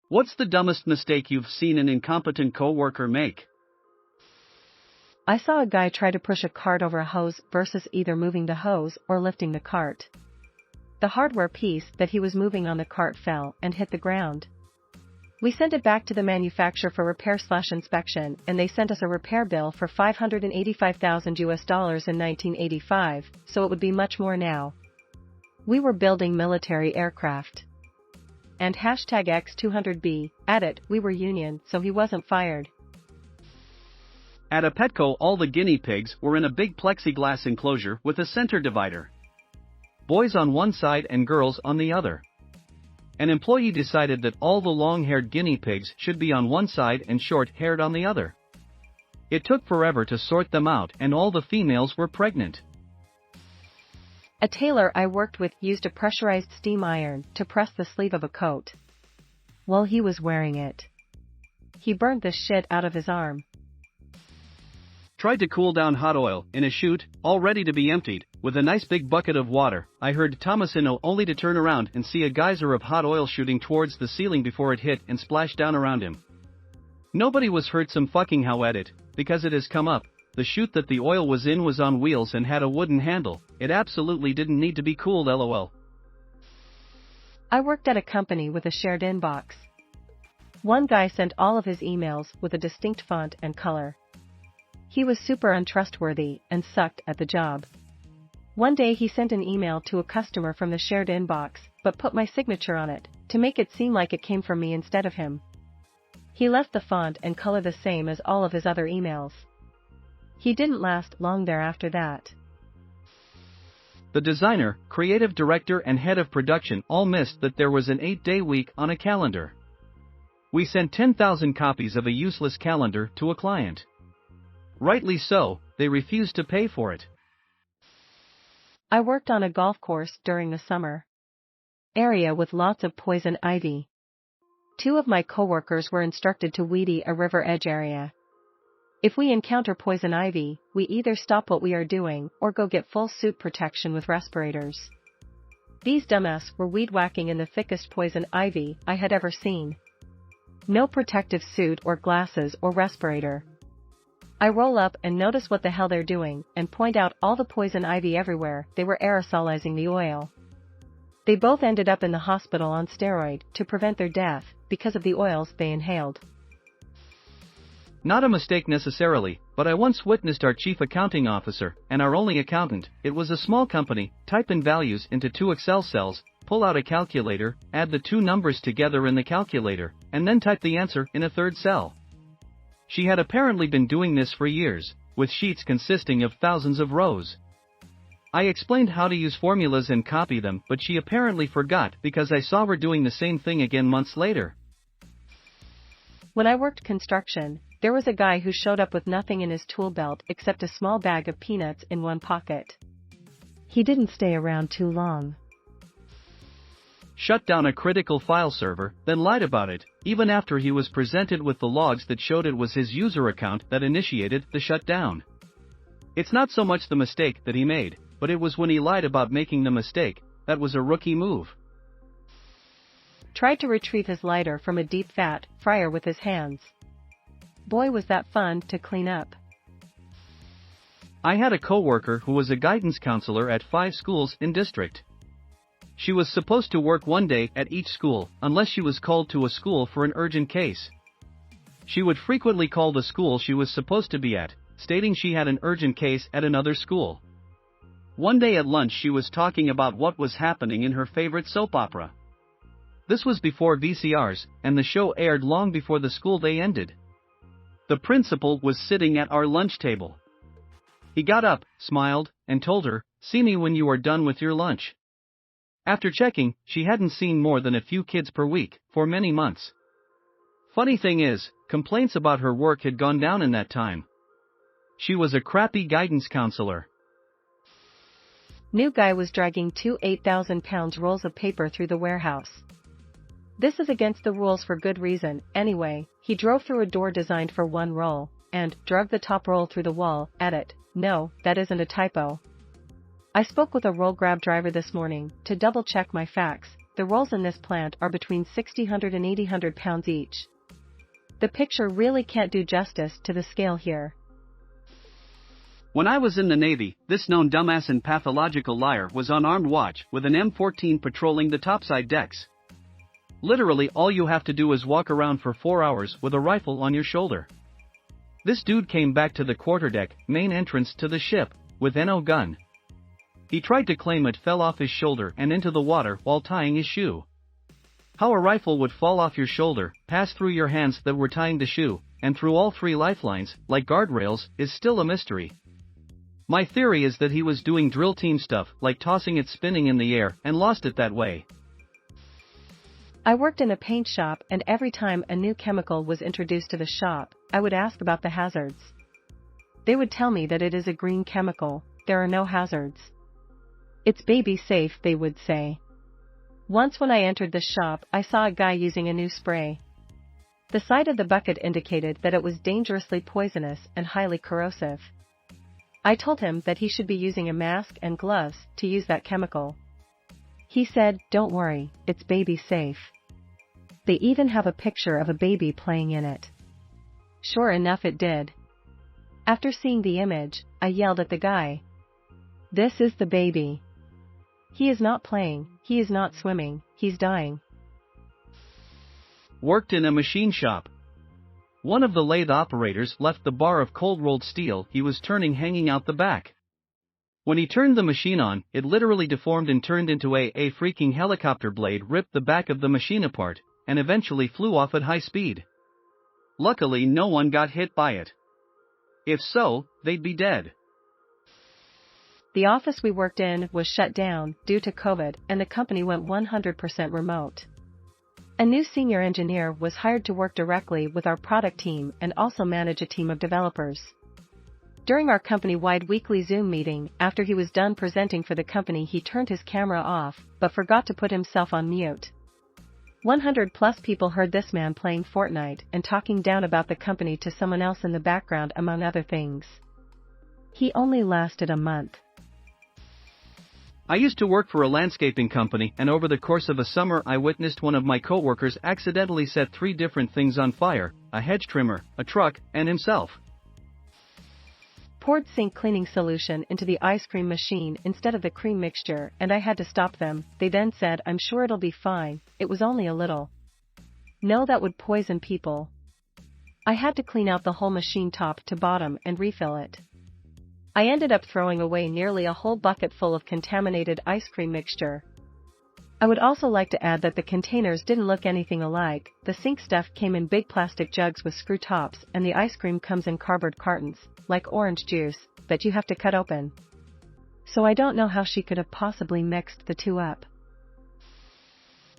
What's the dumbest mistake you've seen an incompetent coworker make? I saw a guy try to push a cart over a hose versus either moving the hose or lifting the cart. The hardware piece that he was moving on the cart fell and hit the ground. We sent it back to the manufacturer for repair/inspection, and they sent us a repair bill for $585,000 in 1985, so it would be much more now. We were building military aircraft. And #X200B, at it, we were union, so he wasn't fired. At a Petco, all the guinea pigs were in a big plexi-glass enclosure with a center divider. Boys on one side and girls on the other. An employee decided that all the long-haired guinea pigs should be on one side and short-haired on the other. It took forever to sort them out, and all the females were pregnant. A tailor I worked with used a pressurized steam iron to press the sleeve of a coat. While he was wearing it, he burned the shit out of his arm. Tried to cool down hot oil in a chute, all ready to be emptied, with a nice big bucket of water. I heard Tomasino, only to turn around and see a geyser of hot oil shooting towards the ceiling before it hit and splashed down around him. Nobody was hurt some fucking how at it, because it has come up. The chute that the oil was in was on wheels and had a wooden handle. It absolutely didn't need to be cooled, lol. I worked at a company with a shared inbox. One guy sent all of his emails with a distinct font and color. He was super untrustworthy and sucked at the job. One day he sent an email to a customer from the shared inbox, but put my signature on it, to make it seem like it came from me instead of him. He left the font and color the same as all of his other emails. He didn't last long there after that. The designer, creative director and head of production all missed that there was an 8-day week on a calendar. We sent 10,000 copies of a useless calendar to a client. Rightly so, they refused to pay for it. I worked on a golf course during the summer area with lots of poison ivy. 2 of my coworkers were instructed to weedy a river edge area. If we encounter poison ivy, we either stop what we are doing or go get full suit protection with respirators. These dumbass were weed whacking in the thickest poison ivy I had ever seen. No protective suit or glasses or respirator. I roll up and notice what the hell they're doing and point out all the poison ivy everywhere. They were aerosolizing the oil. They both ended up in the hospital on steroid to prevent their death because of the oils they inhaled. Not a mistake necessarily, but I once witnessed our chief accounting officer and our only accountant, it was a small company, type in values into 2 Excel cells, pull out a calculator, add the 2 numbers together in the calculator, and then type the answer in a 3rd cell. She had apparently been doing this for years, with sheets consisting of thousands of rows. I explained how to use formulas and copy them, but she apparently forgot because I saw her doing the same thing again months later. When I worked construction, there was a guy who showed up with nothing in his tool belt except a small bag of peanuts in one pocket. He didn't stay around too long. Shut down a critical file server, then lied about it, even after he was presented with the logs that showed it was his user account that initiated the shutdown. It's not so much the mistake that he made, but it was when he lied about making the mistake, that was a rookie move. Tried to retrieve his lighter from a deep fat fryer with his hands. Boy, was that fun to clean up. I had a coworker who was a guidance counselor at 5 schools in district. She was supposed to work one day at each school, unless she was called to a school for an urgent case. She would frequently call the school she was supposed to be at, stating she had an urgent case at another school. One day at lunch she was talking about what was happening in her favorite soap opera. This was before VCRs, and the show aired long before the school day ended. The principal was sitting at our lunch table. He got up, smiled, and told her, "See me when you are done with your lunch." After checking, she hadn't seen more than a few kids per week, for many months. Funny thing is, complaints about her work had gone down in that time. She was a crappy guidance counselor. New guy was dragging 2 8,000-pound rolls of paper through the warehouse. This is against the rules for good reason. Anyway, he drove through a door designed for 1 roll, and drug the top roll through the wall. Edit. No, that isn't a typo. I spoke with a roll grab driver this morning to double check my facts. The rolls in this plant are between 600 and 800 pounds each. The picture really can't do justice to the scale here. When I was in the Navy, this known dumbass and pathological liar was on armed watch with an M14 patrolling the topside decks. Literally all you have to do is walk around for 4 hours with a rifle on your shoulder. This dude came back to the quarterdeck, main entrance to the ship, with no gun. He tried to claim it fell off his shoulder and into the water while tying his shoe. How a rifle would fall off your shoulder, pass through your hands that were tying the shoe, and through all 3 lifelines, like guardrails, is still a mystery. My theory is that he was doing drill team stuff like tossing it spinning in the air and lost it that way. I worked in a paint shop, and every time a new chemical was introduced to the shop, I would ask about the hazards. They would tell me that it is a green chemical, there are no hazards. It's baby safe, they would say. Once when I entered the shop, I saw a guy using a new spray. The side of the bucket indicated that it was dangerously poisonous and highly corrosive. I told him that he should be using a mask and gloves to use that chemical. He said, "Don't worry, it's baby safe." They even have a picture of a baby playing in it. Sure enough, it did. After seeing the image, I yelled at the guy, "This is the baby. He is not playing, he is not swimming, he's dying." Worked in a machine shop. One of the lathe operators left the bar of cold-rolled steel he was turning hanging out the back. When he turned the machine on, it literally deformed and turned into a freaking helicopter blade, ripped the back of the machine apart, and eventually flew off at high speed. Luckily no one got hit by it. If so, they'd be dead. The office we worked in was shut down due to COVID, and the company went 100% remote. A new senior engineer was hired to work directly with our product team and also manage a team of developers. During our company-wide weekly Zoom meeting, after he was done presenting for the company, he turned his camera off, but forgot to put himself on mute. 100+ people heard this man playing Fortnite and talking down about the company to someone else in the background, among other things. He only lasted a month. I used to work for a landscaping company, and over the course of a summer I witnessed one of my coworkers accidentally set 3 different things on fire: a hedge trimmer, a truck, and himself. Poured sink cleaning solution into the ice cream machine instead of the cream mixture, and I had to stop them. They then said, "I'm sure it'll be fine, it was only a little." No, that would poison people. I had to clean out the whole machine top to bottom and refill it. I ended up throwing away nearly a whole bucket full of contaminated ice cream mixture. I would also like to add that the containers didn't look anything alike. The sink stuff came in big plastic jugs with screw tops, and the ice cream comes in cardboard cartons, like orange juice, that you have to cut open. So I don't know how she could have possibly mixed the two up.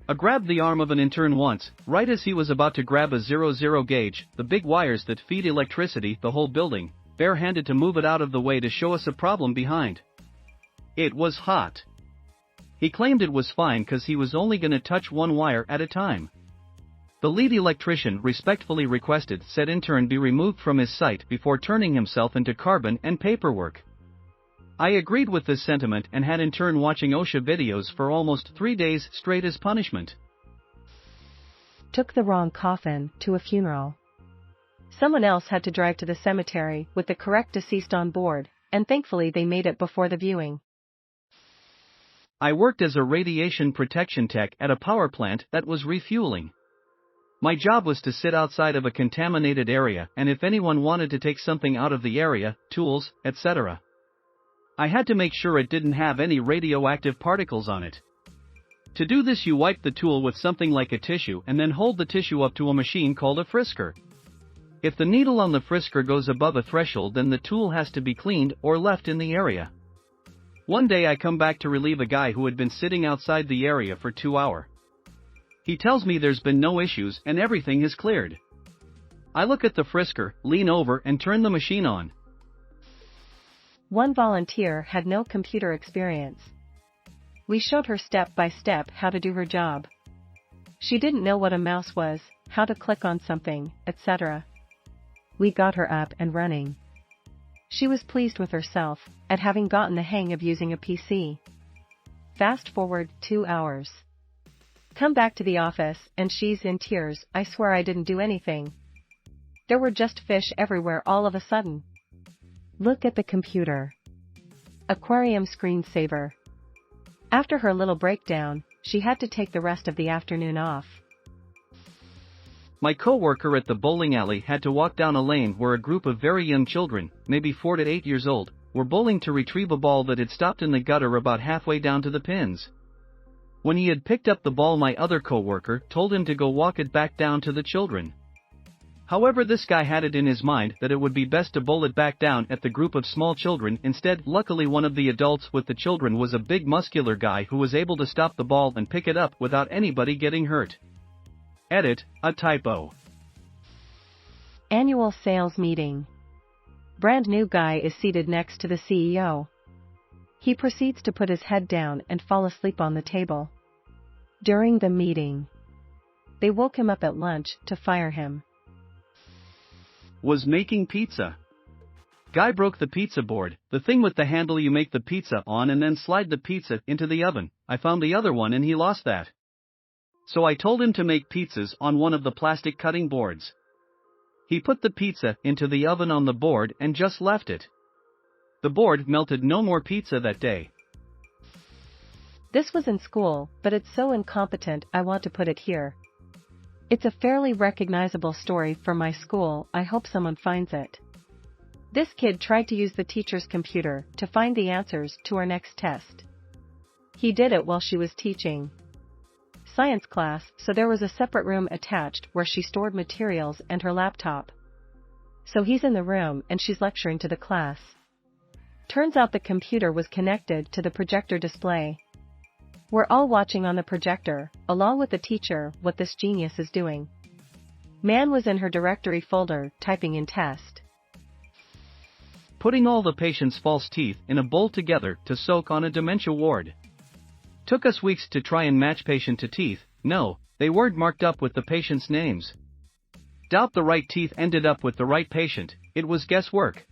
I grabbed the arm of an intern once, right as he was about to grab a 00 gauge, the big wires that feed electricity the whole building, barehanded to move it out of the way to show us a problem behind. It was hot. He claimed it was fine cause he was only gonna touch one wire at a time. The lead electrician respectfully requested said intern be removed from his site before turning himself into carbon and paperwork. I agreed with this sentiment and had intern watching OSHA videos for almost 3 days straight as punishment. Took the wrong coffin to a funeral. Someone else had to drive to the cemetery with the correct deceased on board, and thankfully they made it before the viewing. I worked as a radiation protection tech at a power plant that was refueling. My job was to sit outside of a contaminated area, and if anyone wanted to take something out of the area, tools, etc., I had to make sure it didn't have any radioactive particles on it. To do this, you wipe the tool with something like a tissue and then hold the tissue up to a machine called a frisker. If the needle on the frisker goes above a threshold, then the tool has to be cleaned or left in the area. One day I come back to relieve a guy who had been sitting outside the area for 2 hours. He tells me there's been no issues and everything is cleared. I look at the frisker, lean over and turn the machine on. One volunteer had no computer experience. We showed her step by step how to do her job. She didn't know what a mouse was, how to click on something, etc. We got her up and running. She was pleased with herself at having gotten the hang of using a PC. Fast forward 2 hours. Come back to the office and she's in tears. I swear I didn't do anything. There were just fish everywhere all of a sudden. Look at the computer. Aquarium screensaver. After her little breakdown, she had to take the rest of the afternoon off. My coworker at the bowling alley had to walk down a lane where a group of very young children, maybe 4 to 8 years old, were bowling to retrieve a ball that had stopped in the gutter about halfway down to the pins. When he had picked up the ball, my other coworker told him to go walk it back down to the children. However, this guy had it in his mind that it would be best to bowl it back down at the group of small children instead. Luckily, one of the adults with the children was a big muscular guy who was able to stop the ball and pick it up without anybody getting hurt. Edit, a typo. Annual sales meeting. Brand new guy is seated next to the CEO. He proceeds to put his head down and fall asleep on the table. During the meeting, they woke him up at lunch to fire him. Was making pizza. Guy broke the pizza board, the thing with the handle you make the pizza on and then slide the pizza into the oven. I found the other one and he lost that. So I told him to make pizzas on one of the plastic cutting boards. He put the pizza into the oven on the board and just left it. The board melted. No more pizza that day. This was in school, but it's so incompetent I want to put it here. It's a fairly recognizable story from my school. I hope someone finds it. This kid tried to use the teacher's computer to find the answers to our next test. He did it while she was teaching science class, so there was a separate room attached where she stored materials and her laptop. So he's in the room and she's lecturing to the class. Turns out the computer was connected to the projector display. We're all watching on the projector, along with the teacher, what this genius is doing. Man was in her directory folder, typing in test. Putting all the patient's false teeth in a bowl together to soak on a dementia ward. Took us weeks to try and match patient to teeth. No, they weren't marked up with the patient's names. Doubt the right teeth ended up with the right patient. It was guesswork.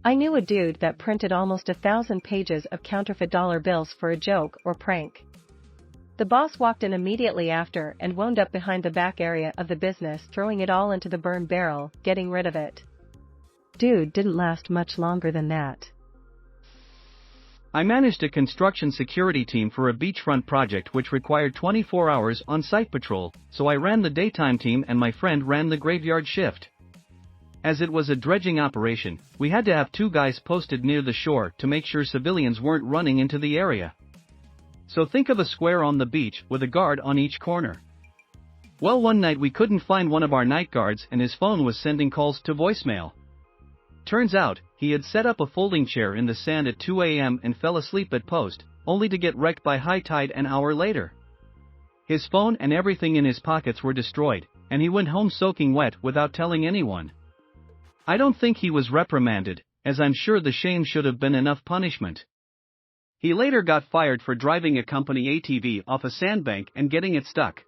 I knew a dude that printed almost 1,000 pages of counterfeit dollar bills for a joke or prank. The boss walked in immediately after and wound up behind the back area of the business, throwing it all into the burn barrel, getting rid of it. Dude didn't last much longer than that. I managed a construction security team for a beachfront project which required 24 hours on-site patrol, so I ran the daytime team and my friend ran the graveyard shift. As it was a dredging operation, we had to have 2 guys posted near the shore to make sure civilians weren't running into the area. So think of a square on the beach with a guard on each corner. Well, one night we couldn't find one of our night guards and his phone was sending calls to voicemail. Turns out, he had set up a folding chair in the sand at 2 a.m. and fell asleep at post, only to get wrecked by high tide an hour later. His phone and everything in his pockets were destroyed, and he went home soaking wet without telling anyone. I don't think he was reprimanded, as I'm sure the shame should have been enough punishment. He later got fired for driving a company ATV off a sandbank and getting it stuck.